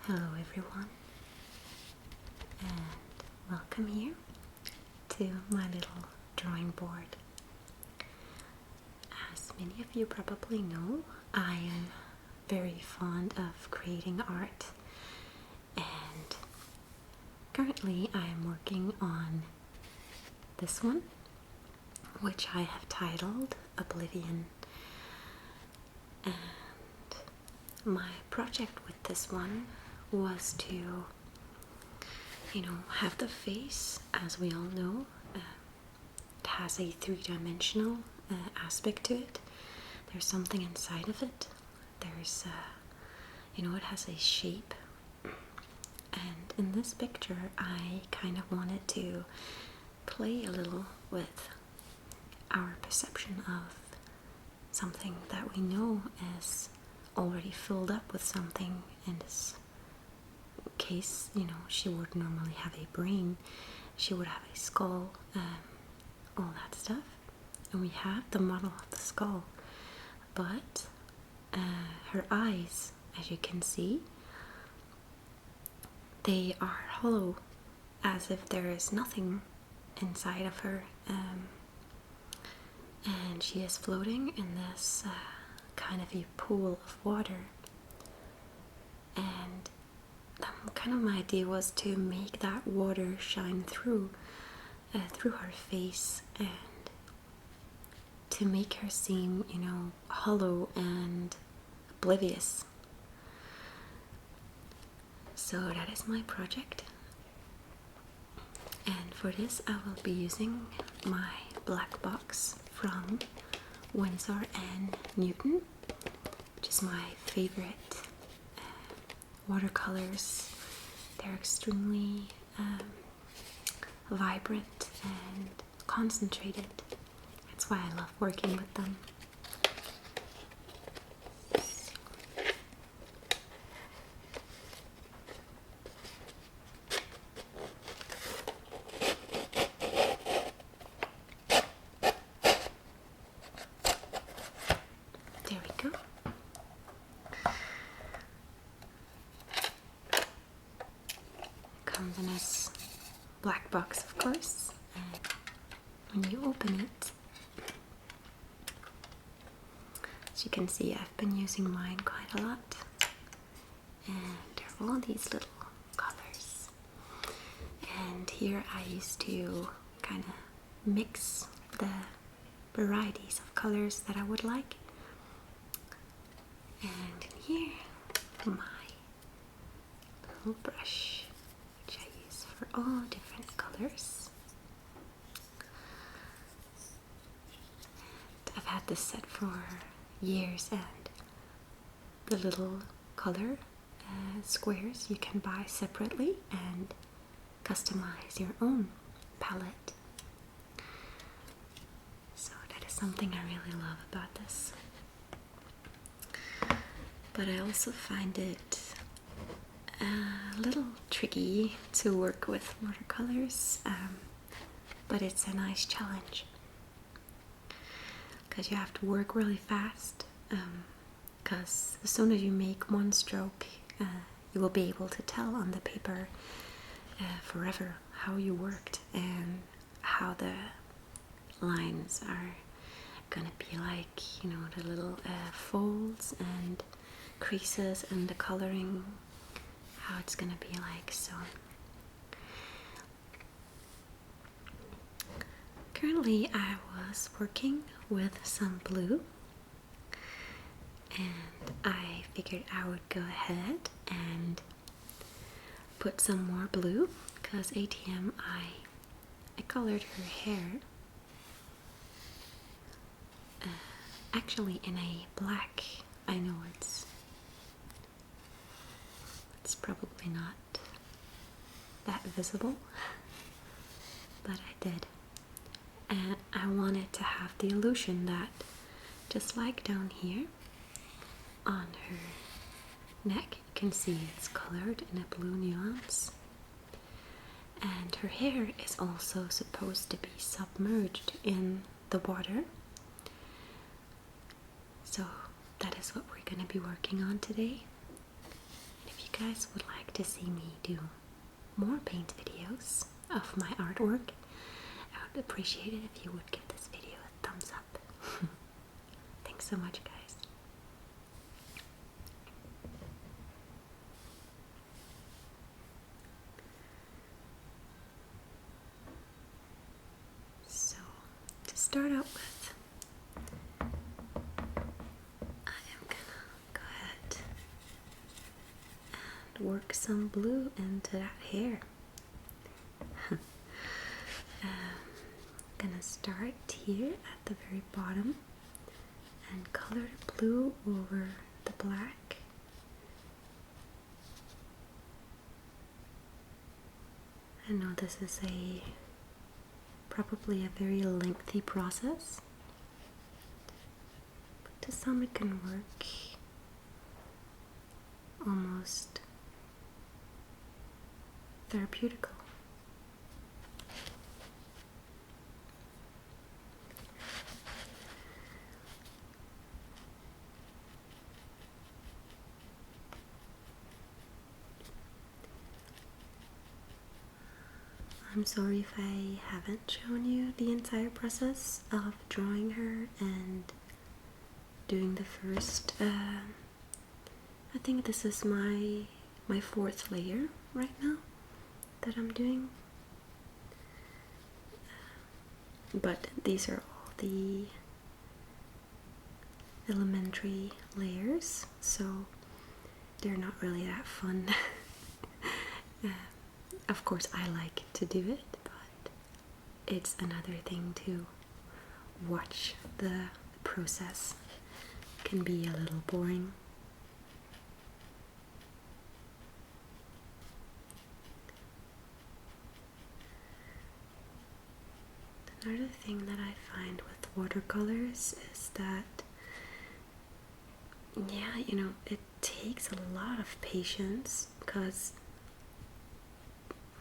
Hello everyone, and welcome here to my little drawing board. As many of you probably know, I am very fond of creating art, and currently I am working on this one, which I have titled Oblivion. And my project with this one was to, have the face, as we all know. It has a three-dimensional aspect to it. There's something inside of it. There's, it has a shape. And in this picture, I kind of wanted to play a little with our perception of something that we know is already filled up with something. In this case, she would normally have a brain, she would have a skull, all that stuff. And we have the model of the skull, but her eyes, as you can see, they are hollow, as if there is nothing inside of her, and she is floating in this kind of a pool of water. And kind of my idea was to make that water shine through her face, and to make her seem, hollow and oblivious. So that is my project, and for this I will be using my black box from Winsor & Newton, which is my favorite watercolors. They're extremely vibrant and concentrated. That's why I love working with them. There we go. Comes in this black box, of course, and when you open it, as you can see, I've been using mine quite a lot, and there are all these little colors, and here I used to kind of mix the varieties of colors that I would like. And in here, my little brush, which I use for all different colors. And I've had this set for years, and the little color squares you can buy separately and customize your own palette. So that is something I really love about this. But I also find it a little tricky to work with watercolors, but it's a nice challenge because you have to work really fast, because as soon as you make one stroke, you will be able to tell on the paper forever how you worked and how the lines are gonna be like, the little folds and creases and the coloring, how it's gonna be like. So currently I was working with some blue, and I figured I would go ahead and put some more blue, because ATM I colored her hair actually in a black. I know it's probably not that visible, but I did. And I wanted to have the illusion that, just like down here on her neck, you can see it's colored in a blue nuance, and her hair is also supposed to be submerged in the water. So that is what we're going to be working on today. And if you guys would like to see me do more paint videos of my artwork, I would appreciate it if you would give this video a thumbs up. Thanks so much, guys. So, to start out with, I am gonna go ahead and work some blue into that hair. Gonna start here at the very bottom and color blue over the black. I know this is probably a very lengthy process, but to some it can work almost therapeutical. I'm sorry if I haven't shown you the entire process of drawing her and doing the first, I think this is my fourth layer right now that I'm doing. But these are all the elementary layers, so they're not really that fun. Of course I like to do it, but it's another thing to watch the process. It can be a little boring. Another thing that I find with watercolors is that, yeah, you know, it takes a lot of patience because,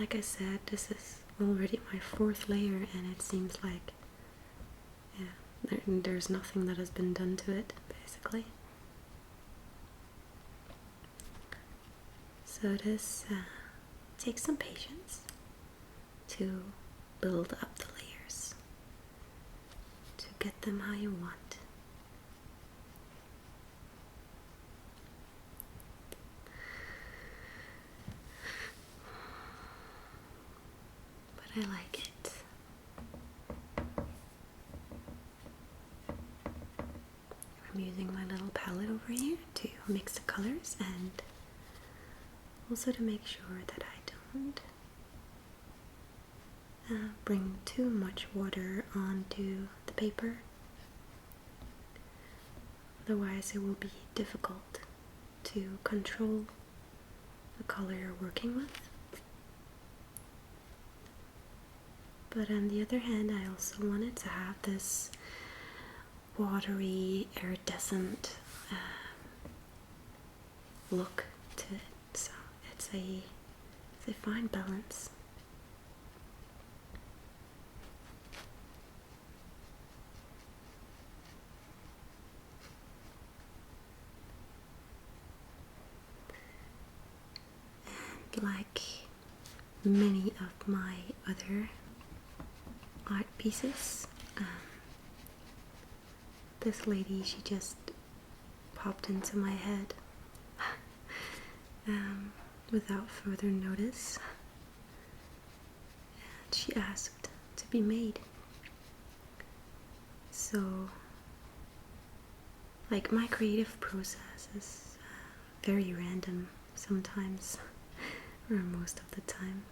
like I said, this is already my fourth layer and it seems like, yeah, there's nothing that has been done to it, basically. So this takes some patience to build up the layers, to get them how you want. But I like it. I'm using my little palette over here to mix the colors and also to make sure that I don't bring too much water onto the paper. Otherwise it will be difficult to control the color you're working with. But on the other hand, I also wanted to have this watery, iridescent look to it. So it's a fine balance. And like many of my other art pieces, this lady, she just popped into my head without further notice, and she asked to be made. So, like, my creative process is very random sometimes, or most of the time.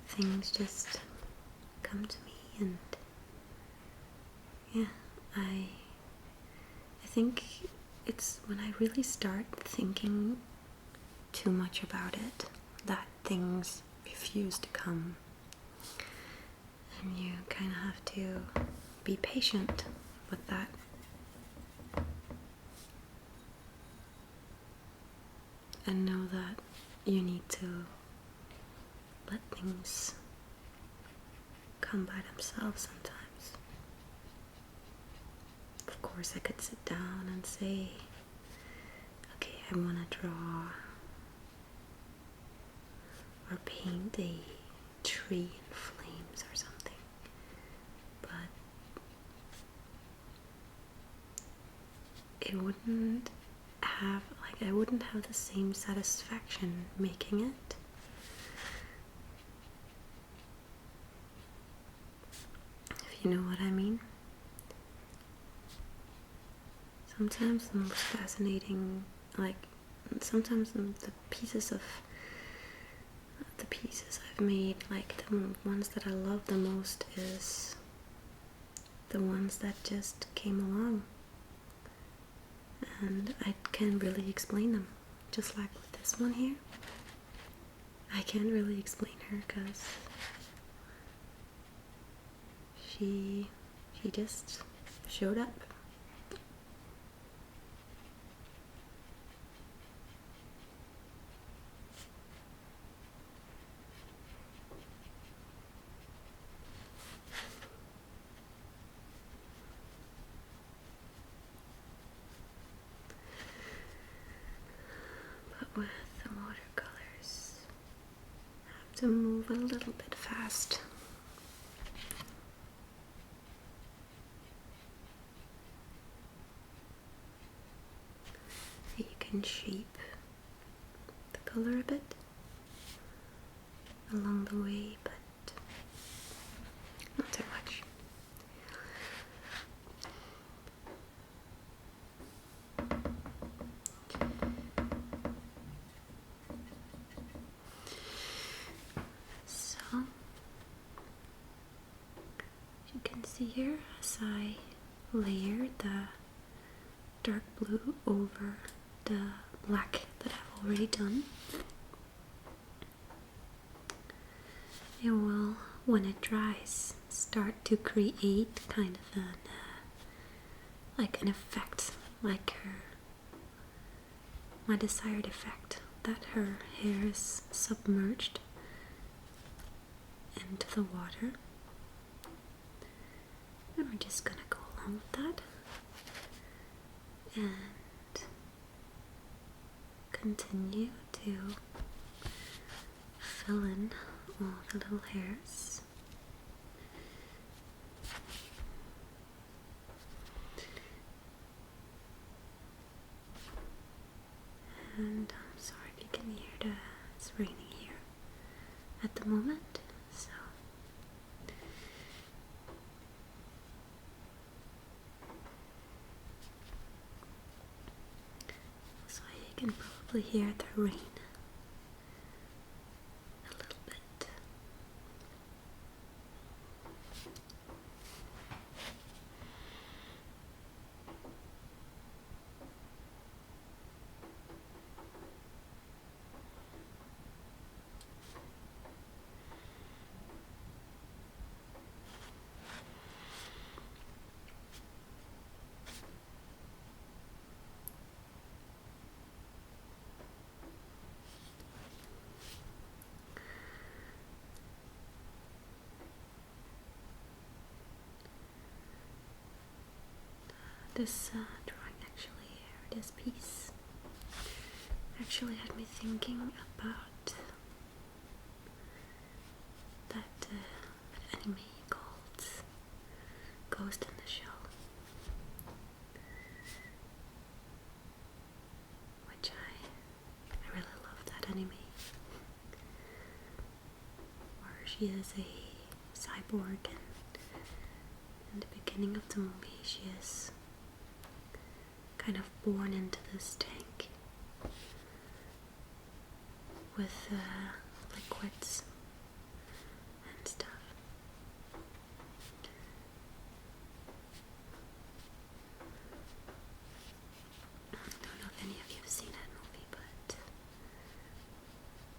Things just come to me, and yeah, I think it's when I really start thinking too much about it that things refuse to come, and you kind of have to be patient with that. And know that you need to let things come by themselves sometimes. Of course, I could sit down and say, okay, I want to draw or paint a tree in flames or something, but it wouldn't have, I wouldn't have the same satisfaction making it. If you know what I mean. Sometimes the most fascinating, sometimes the pieces I've made, the ones that I love the most is the ones that just came along. And I can't really explain them. Just like with this one here. I can't really explain her because she just showed up. But with the watercolors, I have to move a little bit fast. You can shape the color a bit along the way, but not too much. So, you can see here as I layer the dark blue over the black that I've already done, it will, when it dries, start to create kind of an effect, like my desired effect, that her hair is submerged into the water. And we're just gonna go along with that and continue to fill in all the little hairs. And I'm sorry if you can hear it's raining here at the moment, so you can probably hear the rain a little bit. This drawing this piece actually had me thinking about that anime called Ghost in the Shell, which I really love that anime, where she is a cyborg, and in the beginning of the movie she is kind of born into this tank with liquids and stuff. I don't know if any of you have seen that movie, but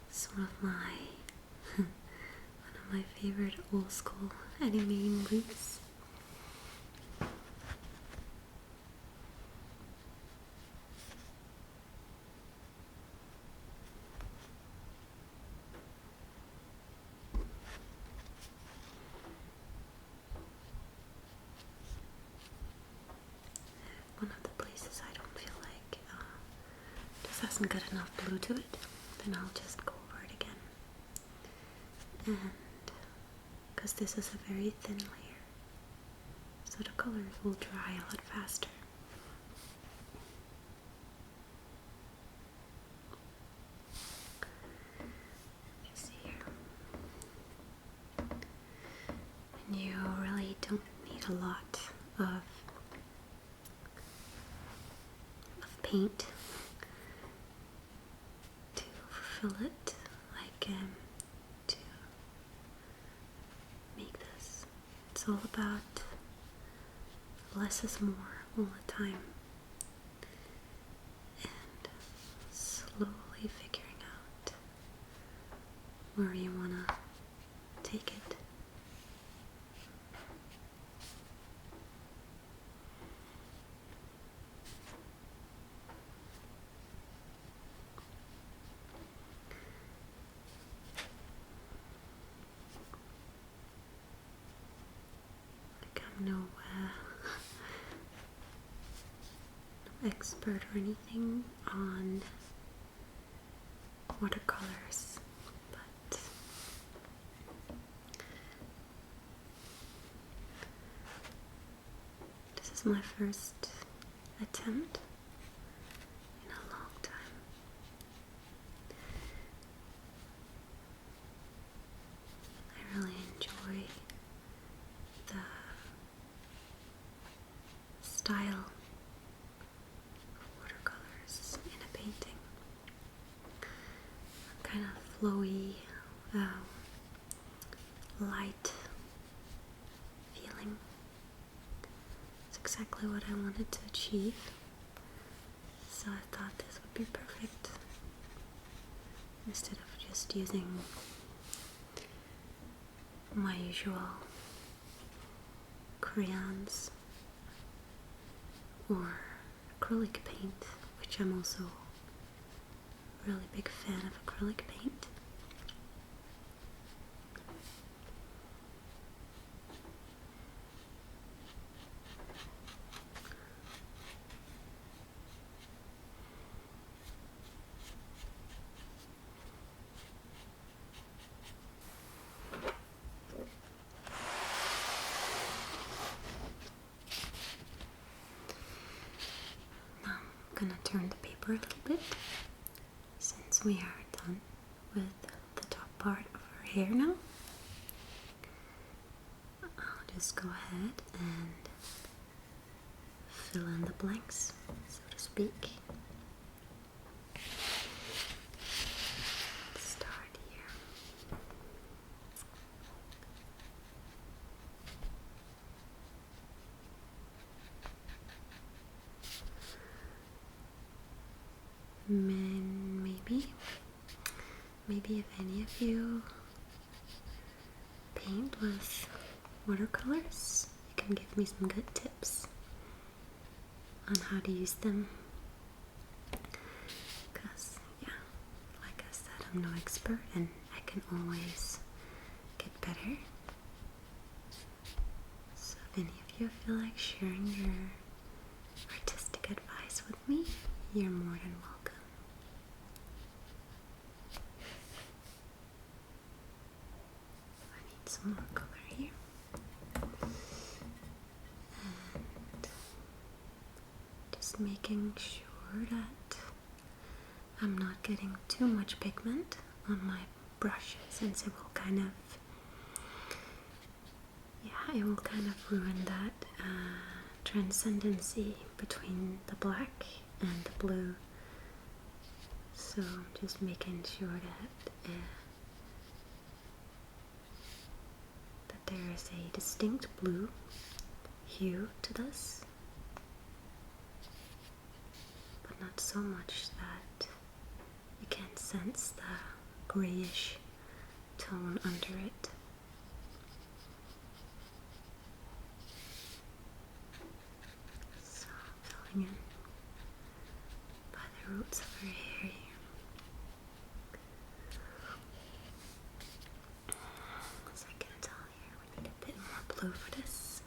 it's one of my favorite old school anime movies. hasn't got enough blue to it, then I'll just go over it again. And because this is a very thin layer, so the colors will dry a lot faster. See here. And you really don't need a lot of paint to fill it, like to make this. It's all about less is more all the time, and slowly figuring out where you want to take it. No expert or anything on watercolors, but this is my first attempt in a long time. I really enjoy the style of watercolors in a painting. Kind of flowy, light feeling. It's exactly what I wanted to achieve, so I thought this would be perfect instead of just using my usual crayons or acrylic paint, which I'm also a really big fan of acrylic paint. I'm gonna turn the paper a little bit since we are done with the top part of our hair now. I'll just go ahead and fill in the blanks, so to speak. Let's start here. Maybe if any of you paint with watercolors, you can give me some good tips on how to use them. Because, yeah, like I said, I'm no expert and I can always get better. So if any of you feel like sharing your artistic advice with me, you're more than welcome. Some more color here, and just making sure that I'm not getting too much pigment on my brush, since it will kind of ruin that transcendency between the black and the blue. So I'm just making sure that there is a distinct blue hue to this, but not so much that you can't sense the grayish tone under it. So filling in by the roots of her hair here. Blue for this,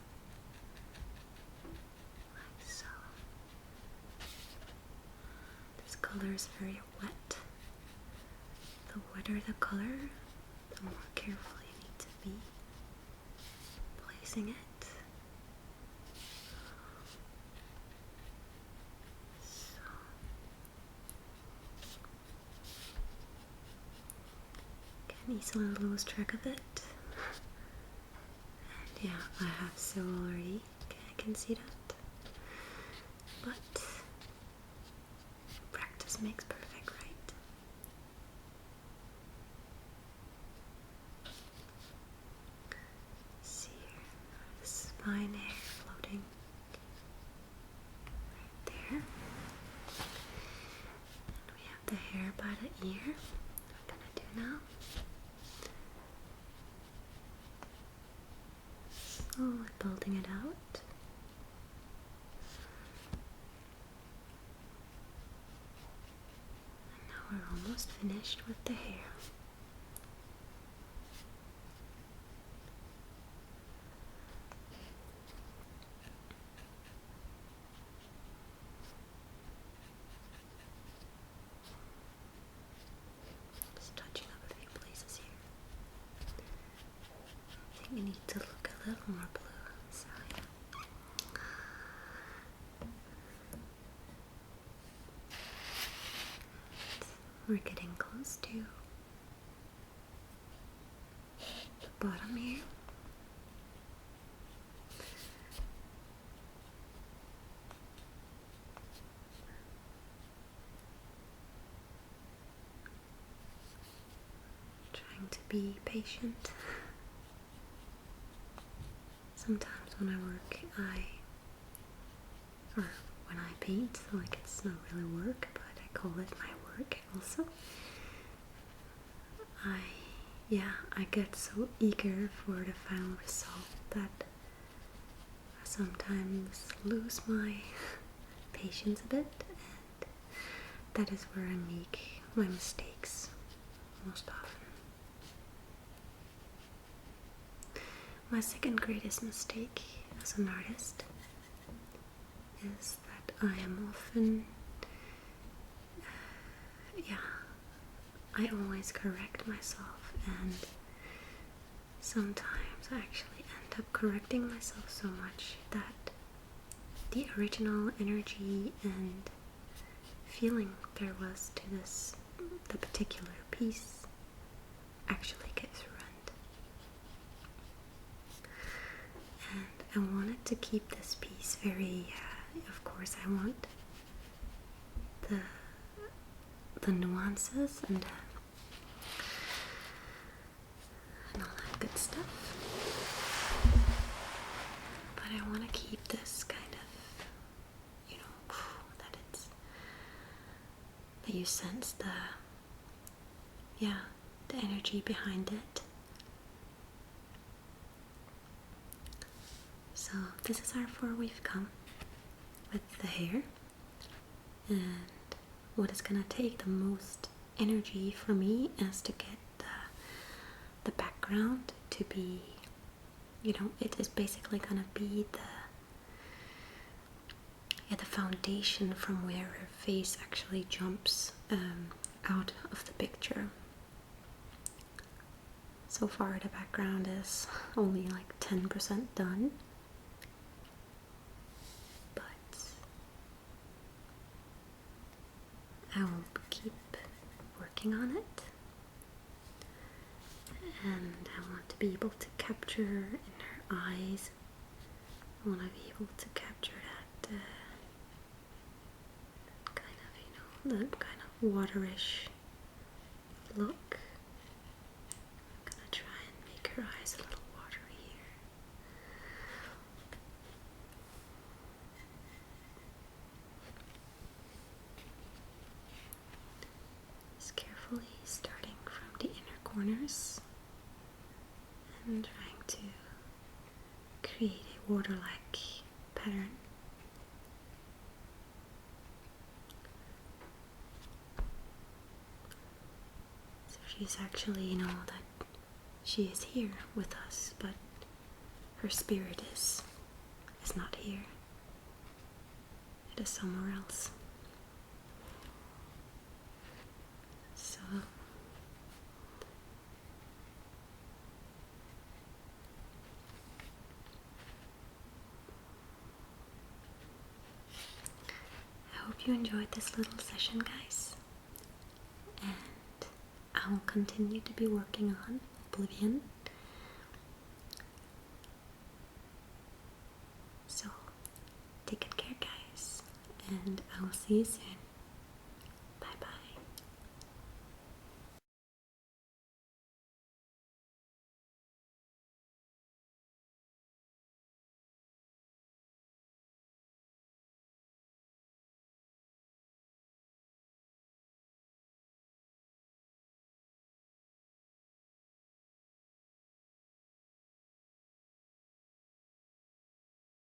like so. This color color is very wet. The wetter the color, the more careful you need to be placing it. So, can easily lose track of it. And yeah, I have so already. Okay, I can see that. But practice makes perfect, right? See here, the spine hair floating right there. And we have the hair by the ear. I'm gonna do now. Slowly building it out. And now we're almost finished with the hair. Just touching up a few places here. I think we need to look a little more blue. So yeah. We're getting close to the bottom here. Trying to be patient. Sometimes when I work, or when I paint, like it's not really work, but I call it my work also. I get so eager for the final result that I sometimes lose my patience a bit, and that is where I make my mistakes most often. My second greatest mistake as an artist is that I am often, I always correct myself, and sometimes I actually end up correcting myself so much that the original energy and feeling there was to the particular piece actually gets ruined. And I wanted to keep this piece very, of course I want the nuances and all that good stuff. But I want to keep this kind of, that you sense the energy behind it. So this is how far we've come with the hair, and what is gonna take the most energy for me is to get the background to be, it is basically gonna be the foundation from where her face actually jumps out of the picture. So far the background is only like 10% done, but I will keep working on it, and I want to be able to capture in her eyes, I want to be able to capture that that kind of waterish look. I'm gonna try and make her eyes a little watery here. Just carefully starting from the inner corners and trying to create a water-like pattern. She's actually, that she is here with us, but her spirit is not here. It is somewhere else. hope you enjoyed this little session, guys. And I will continue to be working on Oblivion. So, take good care, guys. And I will see you soon.